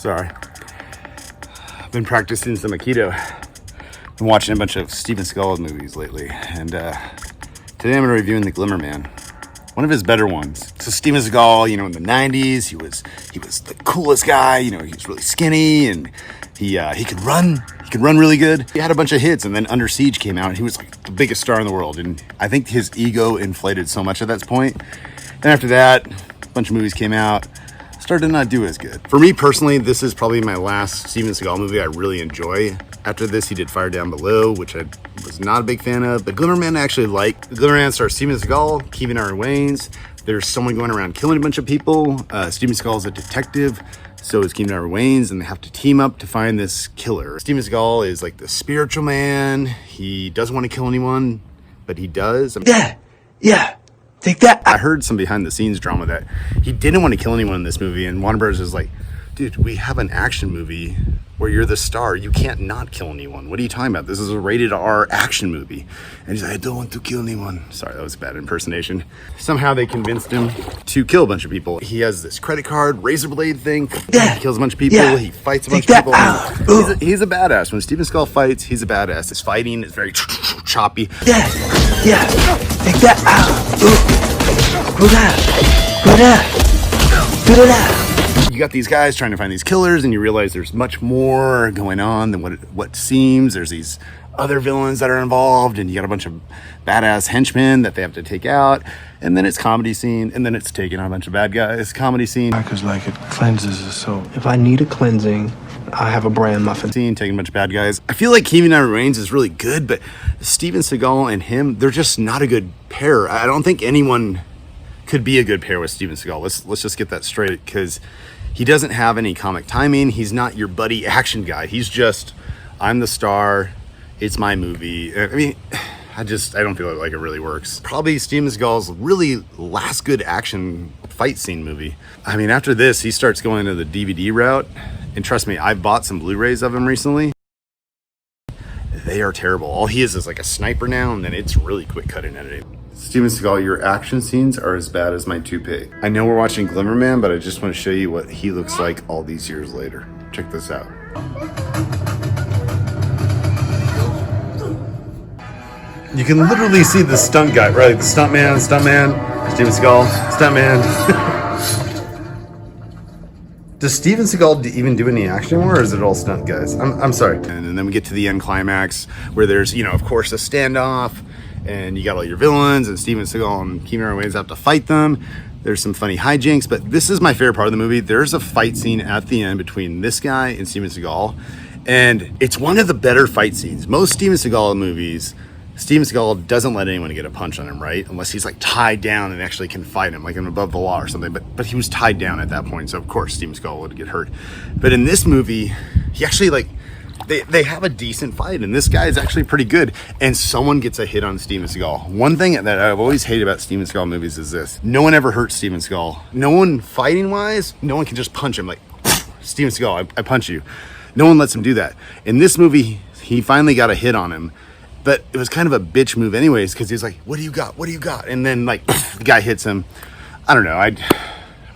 Sorry. I've been practicing some Aikido. Been watching a bunch of Steven Seagal movies lately, and today I'm reviewing the Glimmer Man. One of his better ones. So Steven Seagal, in the 90s, he was the coolest guy. He was really skinny, and he could run. He could run really good. He had a bunch of hits, and then Under Siege came out, and he was like the biggest star in the world. And I think his ego inflated so much at that point. Then after that, a bunch of movies came out. Started to not do as good. For me personally, this is probably my last Steven Seagal movie I really enjoy. After this, he did Fire Down Below, which I was not a big fan of. But Glimmer Man I actually like. The Glimmer Man stars Steven Seagal, Kevin Wayans. There's someone going around killing a bunch of people. Steven Seagal is a detective, so is Kevin Wayans, and they have to team up to find this killer. Steven Seagal is like the spiritual man. He doesn't want to kill anyone, but he does. Yeah. Take that. I heard some behind the scenes drama that he didn't want to kill anyone in this movie, and Warner Bros. Is like, dude, we have an action movie where you're the star. You can't not kill anyone. What are you talking about? This is a rated R action movie. And he's like, I don't want to kill anyone. Sorry, that was a bad impersonation. Somehow they convinced him to kill a bunch of people. He has this credit card, razor blade thing. He kills a bunch of people. Yeah. He fights a bunch of people. He's a badass. When Steven Seagal fights, he's a badass. His fighting is very choppy. Yeah. Take that You got these guys trying to find these killers, and you realize there's much more going on than what seems. There's these other villains that are involved, and you got a bunch of badass henchmen that they have to take out. And then it's comedy scene, and then it's taking on a bunch of bad guys. Comedy scene. Because it cleanses the soul. If I need a cleansing, I have a bran muffin. Scene, taking a bunch of bad guys. I feel like Kevin Wayans is really good, but Steven Seagal and him, they're just not a good pair. I don't think anyone could be a good pair with Steven Seagal. Let's just get that straight, because he doesn't have any comic timing. He's not your buddy action guy. He's just, I'm the star. It's my movie. I mean, I don't feel like it really works. Probably Steven Seagal's really last good action fight scene movie. I mean, after this, he starts going to the DVD route. And trust me, I've bought some Blu-rays of him recently. They are terrible. All he is like a sniper now, and then it's really quick cutting editing. Steven Seagal, your action scenes are as bad as my toupee. I know we're watching Glimmer Man, but I just want to show you what he looks like all these years later. Check this out. You can literally see the stunt guy, right? The stuntman, Steven Seagal, stuntman. Does Steven Seagal even do any action anymore, or is it all stunt guys? I'm sorry. And then we get to the end climax where there's, of course, a standoff, and you got all your villains, and Steven Seagal and Kevin Wayans have to fight them. There's some funny hijinks, but this is my favorite part of the movie. There's a fight scene at the end between this guy and Steven Seagal, and it's one of the better fight scenes. Most Steven Seagal movies, Steven Seagal doesn't let anyone get a punch on him, right? Unless he's like tied down and actually can fight him, like I'm above the law or something. But he was tied down at that point, so of course Steven Seagal would get hurt. But in this movie, he actually they have a decent fight, and this guy is actually pretty good. And someone gets a hit on Steven Seagal. One thing that I've always hated about Steven Seagal movies is this: no one ever hurts Steven Seagal. No one fighting wise, no one can just punch him like Steven Seagal. I punch you. No one lets him do that. In this movie, he finally got a hit on him. But it was kind of a bitch move anyways, because he's like, what do you got? What do you got? And then the guy hits him. I don't know.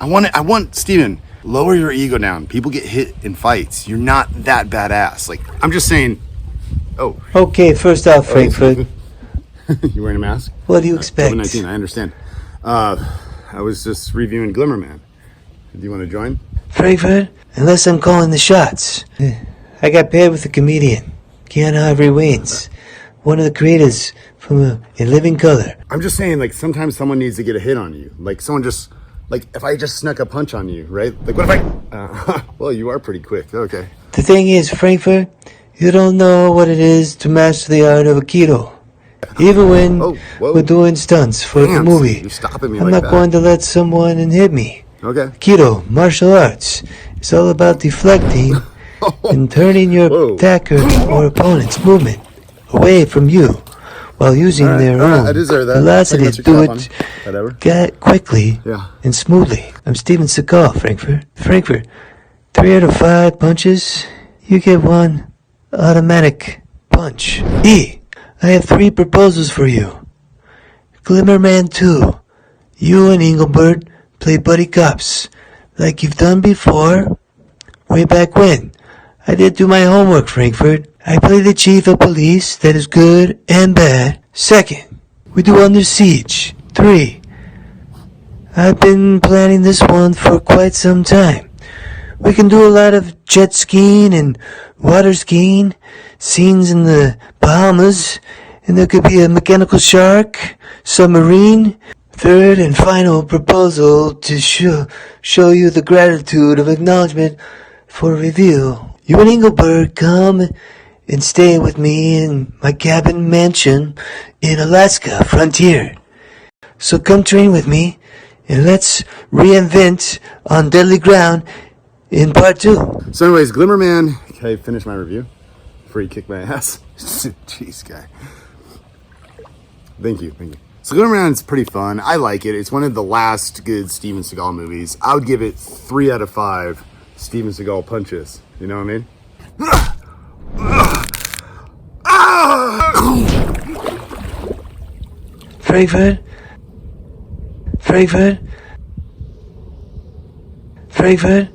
I want Steven, lower your ego down. People get hit in fights. You're not that badass. I'm just saying. Oh. Okay, first off, Frankfurt. You wearing a mask? What do you expect? COVID-19, I understand. I was just reviewing Glimmer Man. Do you want to join? Frankfurt, unless I'm calling the shots. I got paired with a comedian, Kevin Wayans. One of the creators from In Living Color. I'm just saying, sometimes someone needs to get a hit on you. Someone just, if I just snuck a punch on you, right? What if I, well, you are pretty quick. Okay. The thing is, Frankfurt, you don't know what it is to master the art of Aikido. Even when we're doing stunts for the movie, you're stopping me I'm not going to let someone hit me. Okay. Aikido, martial arts, it's all about deflecting and turning your attacker or opponent's movement away from you while using their own velocity to do it quickly and smoothly. I'm Steven Seagal, Frankfurt. 3 out of 5 punches, you get 1 automatic punch. I have 3 proposals for you. Glimmer Man 2. You and Engelbert play buddy cops like you've done before, way back when. I did do my homework, Frankfurt. I play the chief of police that is good and bad. Second, we do Under Siege. 3, I've been planning this one for quite some time. We can do a lot of jet skiing and water skiing, scenes in the Bahamas, and there could be a mechanical shark, submarine. Third and final proposal to show you the gratitude of acknowledgement for reveal. You and Engelberg come and stay with me in my cabin mansion in Alaska frontier. So come train with me and let's reinvent on deadly ground in part 2. So anyways, Glimmer Man, can I finish my review before you kick my ass? Jeez, guy. Thank you. So Glimmer Man's pretty fun. I like it. It's one of the last good Steven Seagal movies. I would give it 3 out of 5 Steven Seagal punches. You know what I mean? Frankfurt? Frankfurt? Frankfurt?